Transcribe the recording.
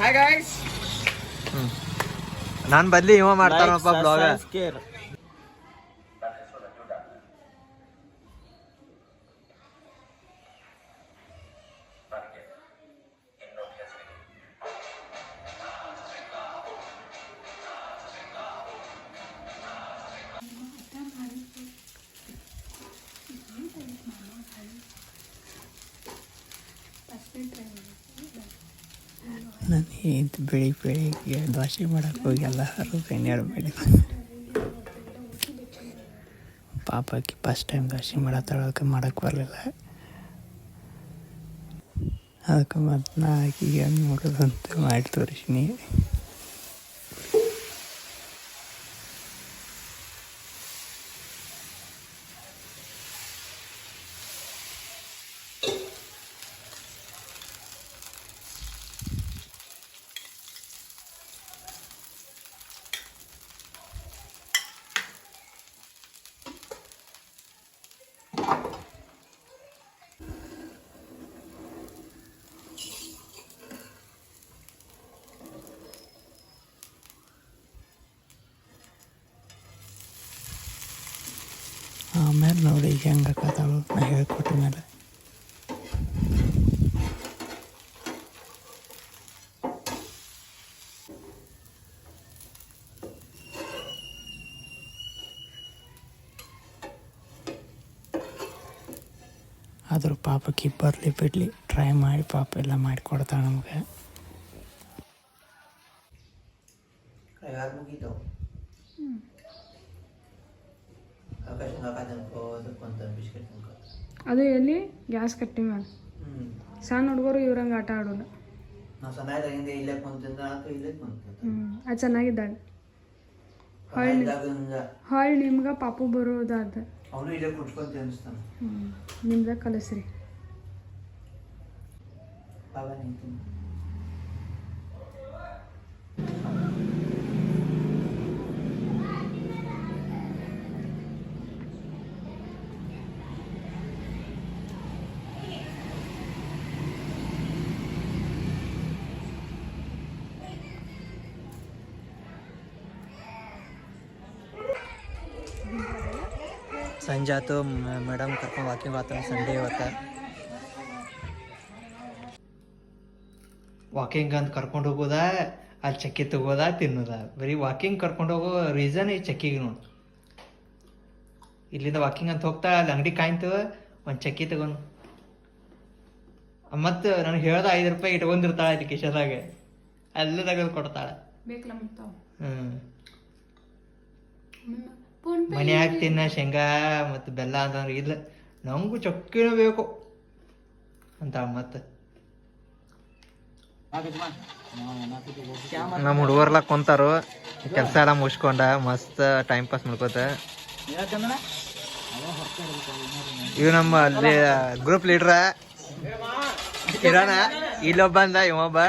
Hi guys. ನಾನು ಬದ್ಲಿ ಇವ ಮಾಡ್ತಾನಪ್ಪ ಬ್ಲಾಗ್. ನಾನು ಏನು ಬೆಳಿಗ್ಗೆ ದೋಸೆ ಮಾಡಕ್ಕೆ ಹೋಗಿ ಎಲ್ಲರೂ ಕೈನ್ಯಾಡು ಮಾಡಿದ್ರು. ಪಾಪಕ್ಕೆ ಫಸ್ಟ್ ಟೈಮ್ ದೋಸೆ ಮಾಡತ್ತಳಕ್ಕೆ ಮಾಡಕ್ಕೆ ಬರಲಿಲ್ಲ. ಅದಕ್ಕೆ ಮತ್ತು ನಾ ಆಕಿಗೆ ಏನು ಮಾಡೋದಂತ ಮಾಡಿ ತೋರಿಸಿನಿ. ಆಮೇಲೆ ನೋಡಿ ಹೆಂಗೆ ಹಾಕತ್ತಾಳು ನಾ ಹೇಳ್ಕೊಟ್ಟ ಮೇಲೆ. ಆದರೂ ಪಾಪಕ್ಕೆ ಬರಲಿ ಬಿಡಲಿ ಟ್ರೈ ಮಾಡಿ ಪಾಪ ಎಲ್ಲ ಮಾಡಿಕೊಡ್ತಾಳೆ ನಮಗೆ. ಅದು ಎಲ್ಲಿ ಗ್ಯಾಸ್ ಕಟ್ಟಿ ಮೇಲೆ ಸಣ್ಣ ಹುಡುಗರು ಇವ್ರಂಗೆ ಆಟ ಆಡೋಲ್ಲ. ಅದು ಚೆನ್ನಾಗಿದ್ದಾಗ ಹೊಳ್ ನಿಮ್ಗೆ ಪಾಪು ಬರೋದಾದ ನಿಮ್ದಾಗ ಕಲಿಸ್ರಿ. ಸಂಜೆ ಆಯ್ತು, ಮೇಡಮ್ ಕರ್ಕೊಂಡು ವಾಕಿಂಗ್ ಆತ. ಸಂಡೇ ಇವತ್ತು ವಾಕಿಂಗ್ ಅಂತ ಕರ್ಕೊಂಡು ಹೋಗೋದ, ಅಲ್ಲಿ ಚಕ್ಕಿ ತಗೋದ, ತಿನ್ನೋದ. ಬರೀ ವಾಕಿಂಗ್ ಕರ್ಕೊಂಡು ಹೋಗೋ ರೀಸನ್ ಈ ಚಕ್ಕಿಗೆ ನೋಡಿ. ಇಲ್ಲಿಂದ ವಾಕಿಂಗ್ ಅಂತ ಹೋಗ್ತಾ ಅಲ್ಲಿ ಅಂಗಡಿ ಕಾಯ್ತು ಒಂದು ಚಕ್ಕಿ ತಗೊಂಡು ಮತ್ತು ನನಗೆ ಹೇಳ್ದ 5 ರೂಪಾಯಿ ಇಟ್ಕೊಂಡಿರ್ತಾಳೆ ಅಲ್ಲಿ ಕಿಶದಾಗ, ಎಲ್ಲ ತೆಗೆದು ಕೊಡ್ತಾಳೆ. ಮನ್ಯಾಗ ತಿನ್ನ ಶೇಂಗಾ ಮತ್ತು ಬೆಲ್ಲ ಅಂತಂದ್ರೆ ಇಲ್ಲ, ನಂಗೂ ಚೊಕ್ಕಿನ ಬೇಕು ಅಂತ. ಮತ್ತು ನಮ್ಮ ಹುಡುಗರ್ಲ ಕುಂತಾರು, ಕೆಲಸ ಎಲ್ಲ ಮುಗಿಸ್ಕೊಂಡ ಮಸ್ತ್ ಟೈಮ್ ಪಾಸ್ ಮಾಡ್ಕೋತ. ಇವ್ ನಮ್ಮ ಅಲ್ಲಿ ಗ್ರೂಪ್ ಲೀಡ್ರ ಕಿರಣ, ಇಲ್ಲೊಬ್ಬ ಅಂದ ಇವೊಬ್ಬ.